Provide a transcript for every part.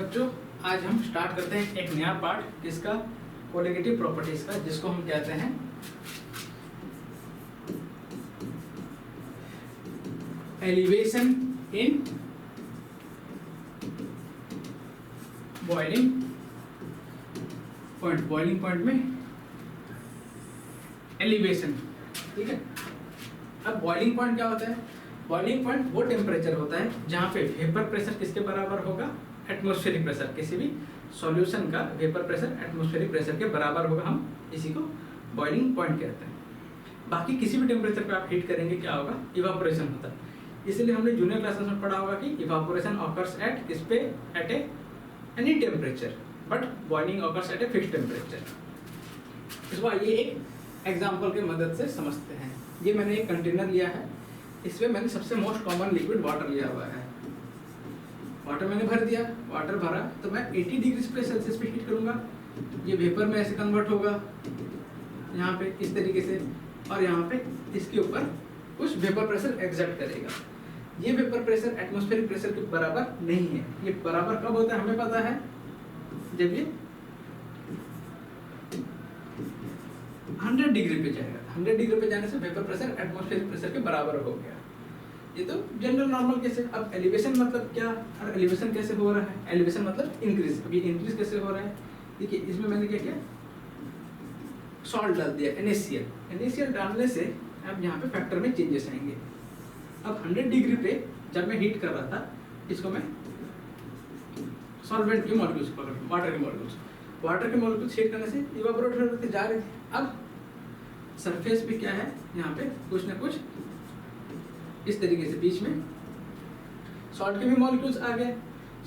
बच्चों आज हम स्टार्ट करते हैं एक नया पार्ट किसका, कोलिगेटिव प्रॉपर्टीज का, जिसको हम कहते हैं elevation in boiling point. Boiling point में एलिवेशन, ठीक है। अब बॉइलिंग पॉइंट क्या होता है? बॉइलिंग पॉइंट वो टेम्परेचर होता है जहाँ पे वेपर प्रेशर किसके बराबर होगा, एटमॉस्फेरिक प्रेशर। किसी भी सॉल्यूशन का वेपर प्रेशर एटमॉस्फेरिक प्रेशर के बराबर होगा, हम इसी को बॉइलिंग पॉइंट कहते हैं। बाकी किसी भी टेम्परेचर पे आप हीट करेंगे क्या होगा, इवापोरेशन होता है। इसलिए हमने जूनियर क्लासेस में पढ़ा होगा कि इवापोरेशन ऑकर्स एट किस पे, at any temperature, but boiling occurs eight a fixed temperature. इसको आइए एक एग्जाम्पल की मदद से समझते हैं। ये मैंने एक कंटेनर लिया है, इसमें मैंने सबसे मोस्ट कॉमन लिक्विड वाटर लिया हुआ है। वाटर मैंने भर दिया, वाटर भरा तो मैं 80 डिग्री सेल्सियस पे हीट करूंगा। ये वेपर में ऐसे कन्वर्ट होगा यहाँ पे इस तरीके से, और यहाँ पे इसके ऊपर कुछ वेपर प्रेशर एग्जर्ट करेगा। ये वेपर प्रेशर एटमॉस्फेरिक प्रेशर के बराबर नहीं है। ये बराबर कब होता है हमें पता है, जब ये 100 डिग्री पे जाएगा। 100 डिग्री पे जाने से वेपर प्रेशर एटमॉस्फेरिक प्रेशर के बराबर हो गया। ये तो जनरल नॉर्मल केस है। अब एलिवेशन मतलब क्या, और एलिवेशन कैसे हो रहा है? एलिवेशन मतलब इंक्रीज। अभी इंक्रीज कैसे हो रहा है, देखिए इसमें मैंने क्या किया, सॉल्ट डाल दिया, NaCl। NaCl डालने से अब यहाँ पे फैक्टर में चेंजेस आएंगे। अब 100 डिग्री पे जब मैं हीट कर रहा था, इसको मैं सॉल्वेंट के मॉलिक्यूल्स पकड़, वाटर के मॉलिक्यूल्स हीट करने से इवापोरेट होते जा रहे थे। अब सरफेस पे क्या है, यहाँ पे कुछ ना कुछ इस तरीके से बीच में सॉल्ट के भी मॉलिक्यूल्स आ गए।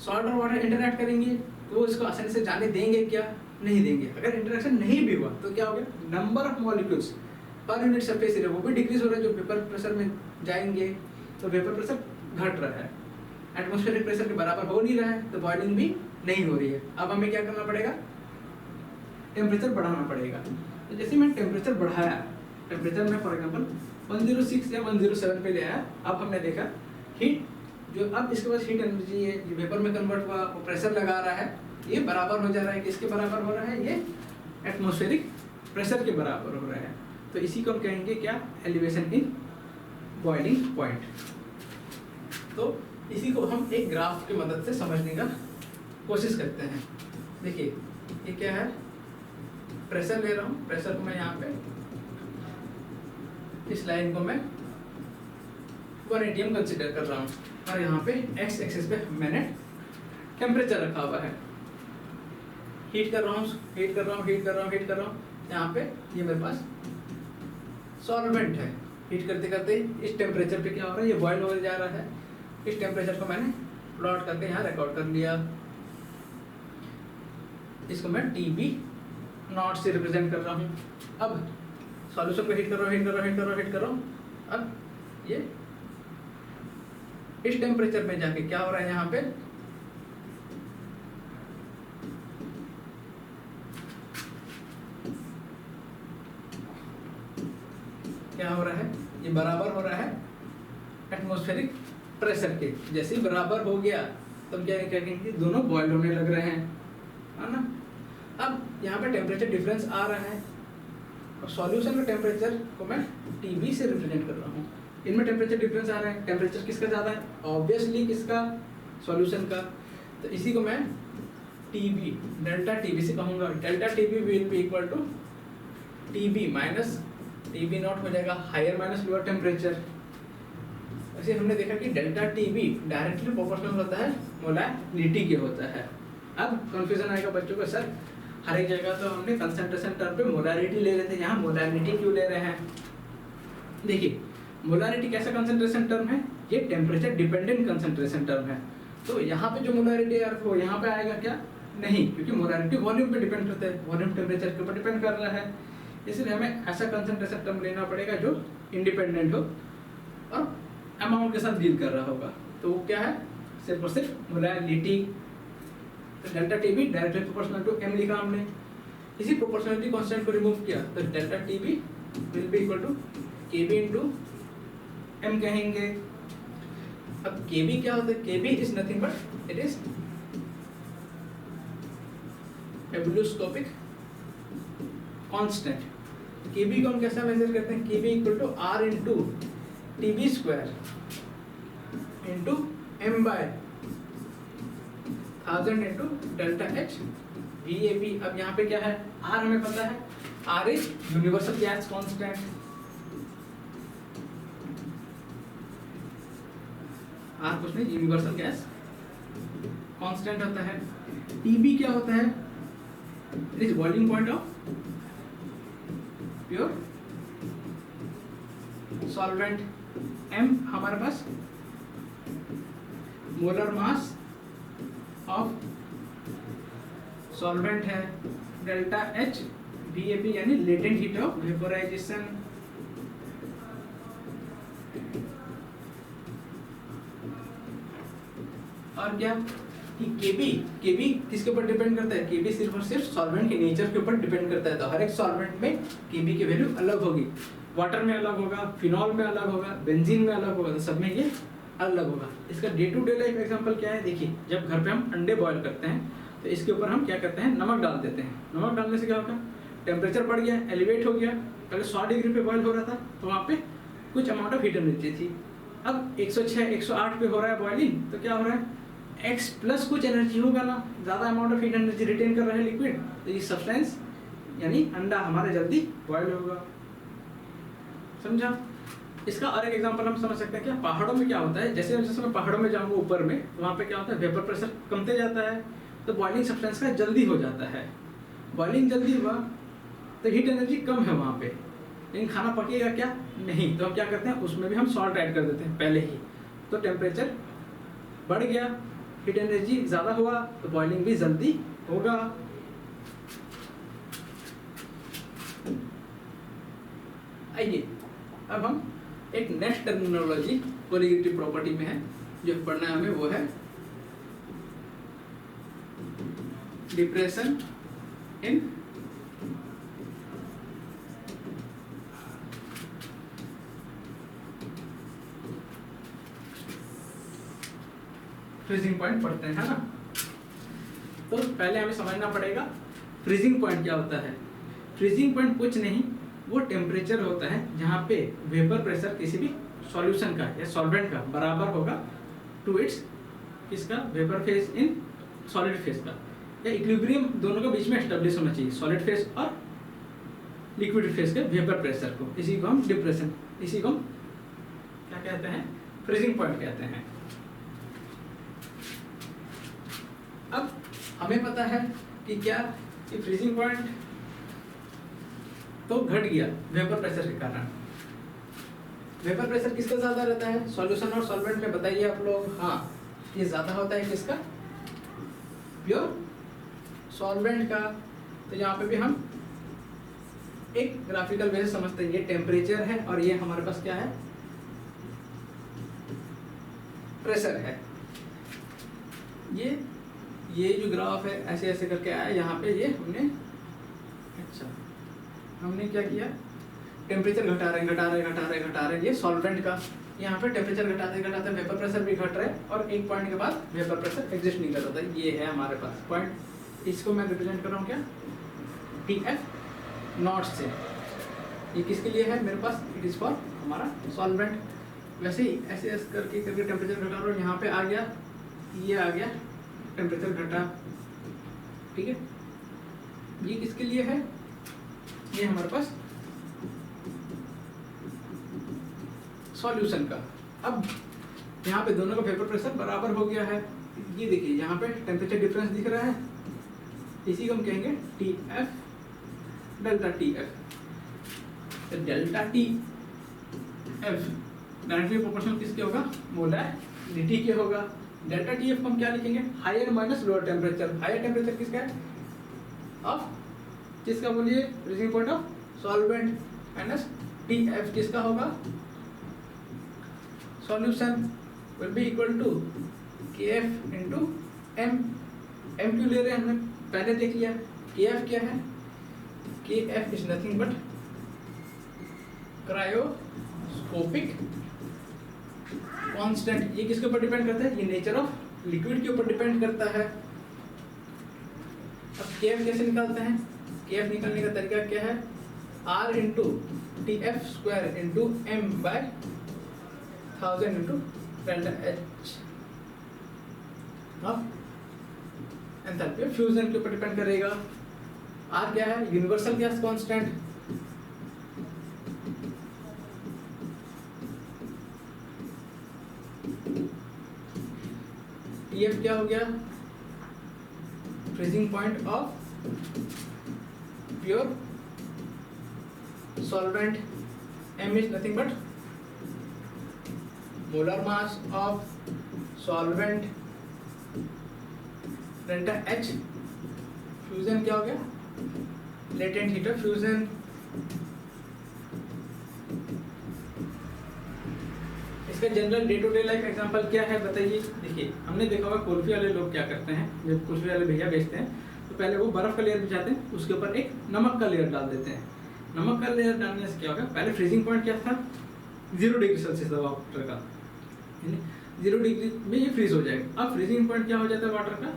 सॉल्ट और वाटर इंटरैक्ट करेंगे तो वो इसको आसानी से जाने देंगे क्या, नहीं देंगे। अगर इंटरेक्शन नहीं भी हुआ तो क्या हो गया, number of molecules per unit surface area वो भी डिक्रीज हो रहा है। जो वेपर प्रेशर में जाएंगे तो वेपर प्रेशर घट रहा है, एटमॉस्फेरिक प्रेशर के बराबर हो नहीं रहा है, तो बॉइलिंग भी नहीं हो रही है। अब हमें क्या करना पड़ेगा, टेम्परेचर बढ़ाना पड़ेगा। तो जैसे मैं टेम्परेचर बढ़ाया, टेम्परेचर में फॉर एग्जांपल 106 या 107 पे ले आया। अब हमने देखा हीट जो अब इसके पास हीट एनर्जी है, ये वेपर में कन्वर्ट हुआ, वो प्रेशर लगा रहा है, ये बराबर हो जा रहा है। किसके बराबर हो रहा है, ये एटमॉस्फेरिक प्रेशर के बराबर हो रहा है। तो इसी को हम कहेंगे क्या, एलिवेशन इन बॉइलिंग पॉइंट। तो इसी को हम एक ग्राफ की मदद से समझने का कोशिश करते हैं। देखिए ये क्या है, प्रेशर ले रहा हूँ, प्रेशर को मैं यहाँ पे इस लाइन को मैं 1 atm कंसिडर कर रहा हूँ, और यहाँ पे x एक्सिस पे मैंने टेम्परेचर रखा हुआ है। हीट कर रहा हूँ। यहाँ पे ये मेरे पास सॉल्वेंट है। हीट करते करते इस टेम्परेचर पे क्या हो रहा है, ये बॉयल हो जा रहा है। इस टेम्परेचर को मैंने प्लॉट करके यहाँ रिकॉर्ड कर लिया। इसको मैं TB नॉट से रिप्रेजेंट कर रहा हूँ। अब सॉल्यूशन को हीट कर रहा हूँ। अब ये इस टेम्परेचर में जाके क्या हो रहा है, यहाँ पे क्या हो रहा है, ये बराबर हो रहा है एटमॉस्फेरिक प्रेशर के। जैसे ही बराबर हो गया तब क्या कहेंगे, दोनों बॉयल होने लग रहे हैं, है ना। अब यहाँ पे टेम्परेचर डिफरेंस आ रहा है, और सॉल्यूशन का टेम्परेचर को मैं TB से रिप्रेजेंट कर रहा हूँ। इनमें टेम्परेचर डिफरेंस आ रहा है। टेम्परेचर किसका ज़्यादा है, ऑब्वियसली किसका, सॉल्यूशन का। तो इसी को मैं TB, डेल्टा TB से कहूँगा। Delta TB will be equal to TB minus TB not हो जाएगा, हायर माइनस लोअर टेम्परेचर। ऐसे हमने देखा कि डेल्टा TB डायरेक्टली प्रोपोर्शनल होता है मोलैरिटी के होता है। अब कंफ्यूजन आएगा बच्चों को, सर हर एक जगह तो हमने कंसंट्रेशन टर्म पे मोलैरिटी ले रहे थे, यहाँ मोलैरिटी क्यों ले रहे हैं? देखिए मोलैरिटी कैसा कंसंट्रेशन टर्म है, ये टेम्परेचर डिपेंडेंट कंसंट्रेशन टर्म है। तो यहाँ पे जो मोलैरिटी है वो यहाँ पे आएगा क्या, नहीं, क्योंकि मोलैरिटी वॉल्यूम पे डिपेंड करता है, वॉल्यूम टेम्परेचर के ऊपर डिपेंड कर रहा है। इसलिए हमें ऐसा कंसंट्रेशन टर्म लेना पड़ेगा जो इंडिपेंडेंट हो और अमाउंट के साथ डील कर रहा होगा। तो वो क्या है, सिर्फ और सिर्फ मोलैरिटी। तो delta TB directly proportional to m लिखा हमने। इसी प्रोपोर्शनलिटी कांस्टेंट को रिमूव किया तो delta TB will be equal to KB into m कहेंगे। अब KB क्या होता है, KB is nothing but it is ebullioscopic constant. KB को हम कैसे मेजर करते हैं? KB equal to R into TB square into M by 1000 into delta H V A B. अब यहाँ पे क्या है? आर हमें पता है, R is universal gas constant. R कुछ नहीं, यूनिवर्सल गैस कांस्टेंट होता है। टीबी क्या होता है? It is boiling point of pure solvent. M हमारे पास मोलर मास ऑफ सॉल्वेंट है। डेल्टा एच VAP यानी लेटेंट हीट ऑफ वेपोराइजेशन। और क्या कि केबी किसके ऊपर डिपेंड करता है? केबी सिर्फ और सिर्फ सॉल्वेंट के नेचर के ऊपर डिपेंड करता है। तो हर एक सॉल्वेंट में केबी की वैल्यू अलग होगी। वाटर में अलग होगा, फिनॉल में अलग होगा, बेंजीन में अलग होगा, तो सब में ये अलग होगा। इसका day to day life example क्या है? देखिए, जब घर पे हम अंडे बॉईल करते हैं तो इसके ऊपर हम क्या करते हैं? नमक डाल देते हैं। नमक डालने से क्या होगा? टेम्परेचर बढ़ गया, एलिवेट हो गया। पहले 100 डिग्री पे बॉईल हो रहा था तो वहाँ पे कुछ अमाउंट ऑफ हीट एनर्जी थी। अब 106 108 पे हो रहा है बॉइलिंग, तो क्या हो रहा है? एक्स प्लस कुछ एनर्जी होगा ना, ज़्यादा amount of heat energy retain कर रहा है लिक्विड, तो ये सब्सटेंस यानी अंडा हमारे जल्दी बॉयल होगा। समझा? इसका और एक एग्जांपल हम समझ सकते हैं क्या? पहाड़ों में क्या होता है? जैसे जैसे मैं पहाड़ों में जाऊंगा ऊपर में, तो वहाँ पे क्या होता है? वेपर प्रेशर कमते जाता है, तो बॉइलिंग सब्सटेंस का जल्दी हो जाता है। बॉइलिंग जल्दी हुआ तो हीट एनर्जी कम है वहाँ पे, लेकिन खाना पकेगा क्या? नहीं। तो हम क्या करते हैं? उसमें भी हम सॉल्ट ऐड कर देते हैं पहले ही, तो टेम्परेचर बढ़ गया, हीट एनर्जी ज़्यादा हुआ, तो बॉइलिंग भी जल्दी होगा। आइए अब हम एक नेक्स्ट टर्मिनोलॉजी कोलिगेटिव प्रॉपर्टी में है जो पढ़ना है हमें, वो है डिप्रेशन इन फ्रीजिंग पॉइंट पढ़ते हैं, है ना? तो पहले हमें समझना पड़ेगा फ्रीजिंग पॉइंट क्या होता है। फ्रीजिंग पॉइंट कुछ नहीं, वो टेम्परेचर होता है जहाँ पे वेपर प्रेशर किसी भी सॉल्यूशन का या सॉल्वेंट का बराबर होगा टू इट्स किसका? Vapour phase in solid phase का, या इक्विलिब्रियम दोनों के बीच में एस्टेब्लिश होना चाहिए, सॉलिड फेज और लिक्विड फेज के वेपर प्रेशर को। इसी को हम डिप्रेशन, इसी को हम क्या कहते हैं? फ्रीजिंग पॉइंट कहते हैं। अब हमें पता है कि क्या कि फ्रीजिंग पॉइंट तो घट गया वेपर प्रेशर के कारण। वेपर प्रेशर किसका ज्यादा रहता है? सॉल्यूशन और सॉल्वेंट में, बताइए आप लोग। हाँ, ये ज्यादा होता है किसका? प्योर सॉल्वेंट का। तो यहाँ पे भी हम एक ग्राफिकल वे से समझते हैं, ये टेम्परेचर है और ये हमारे पास क्या है? प्रेशर है। ये जो ग्राफ है ऐसे ऐसे करके आया, यहाँ पे ये हमने क्या किया? टेम्परेचर घटा रहे ये सॉल्वेंट का। यहाँ पे टेम्परेचर घटाते वेपर प्रेशर भी घट रहा है, और एक पॉइंट के बाद वेपर प्रेशर एग्जिस्ट नहीं कर रहा था। ये है हमारे पास पॉइंट, इसको मैं रिप्रेजेंट कर रहा हूँ क्या? TF नॉट से। ये किसके लिए है मेरे पास? इट इज फॉर हमारा सॉल्वेंट। वैसे ही ऐसे ऐसे करके टेम्परेचर घटा रहा हूँ, यहाँ पे आ गया, ये आ गया, टेम्परेचर घटा। ठीक है, ये किसके लिए है? ये हमारे पास सॉल्यूशन का। अब यहाँ पे दोनों का वेपर प्रेशर बराबर हो गया है। ये देखिए यहाँ पे टेम्परेचर डिफरेंस दिख रहा है, इसी को हम कहेंगे TF डेल्टा TF। तो डेल्टा TF डायरेक्टली प्रोपोर्शनल किसके होगा? मोलैरिटी के होगा। डेल्टा TF को हम क्या लिखेंगे? Higher minus lower temperature. Higher temperature किसका है? ऑफ किसका बोलिए? Freezing point of solvent, minus TF किसका होगा? Solution will be equal to KF into M। M क्यों ले रहे हैं? हमने पहले देख लिया। KF क्या है? KF is nothing but cryoscopic constant. ये किसके ऊपर डिपेंड करता है? ये नेचर ऑफ लिक्विड के ऊपर डिपेंड करता है। अब KF कैसे निकालते हैं? KF निकालने का तरीका क्या है? R into TF square into M by 1000 into delta H of enthalpy of fusion के ऊपर डिपेंड करेगा। R क्या है? Universal gas constant. TF क्या हो गया? Freezing point of pure solvent। M is nothing but molar mass of solvent delta H। Fusion क्या हो गया? Latent heat of fusion. इसका general day to day life example क्या है बताइए? देखिए, हमने देखा होगा कुल्फी वाले लोग क्या करते हैं, जब कुल्फी वाले भैया बेचते हैं तो पहले वो बर्फ का लेयर बिछाते हैं, उसके ऊपर एक नमक का लेयर डाल देते हैं। नमक का लेयर डालने से क्या होगा? पहले फ्रीजिंग पॉइंट क्या था? 0 डिग्री सेल्सियस था वाटर का, 0 डिग्री में ये फ्रीज हो जाएगा। अब फ्रीजिंग पॉइंट क्या हो जाता है वाटर का?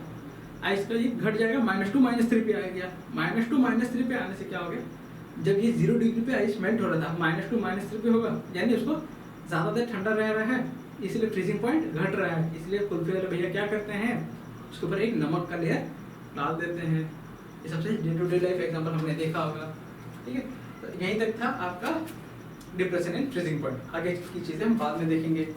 आइस का ये घट जाएगा, -2 -3 पे आ गया। -2 -3 पे आने से क्या हो गया? जब ये 0 डिग्री पे आइस मेल्ट हो रहा था, -2 -3 पे होगा, यानी उसको ज़्यादा देर ठंडा रह रहा है, इसलिए फ्रीजिंग पॉइंट घट रहा है। इसलिए कुल्फी वाले भैया क्या करते हैं? उसके ऊपर एक नमक का लेयर डाल देते हैं। ये सबसे day to day life example हमने देखा होगा। ठीक है, तो यहीं तक था आपका डिप्रेशन एंड फ्रीजिंग पॉइंट। आगे की चीज़ें हम बाद में देखेंगे।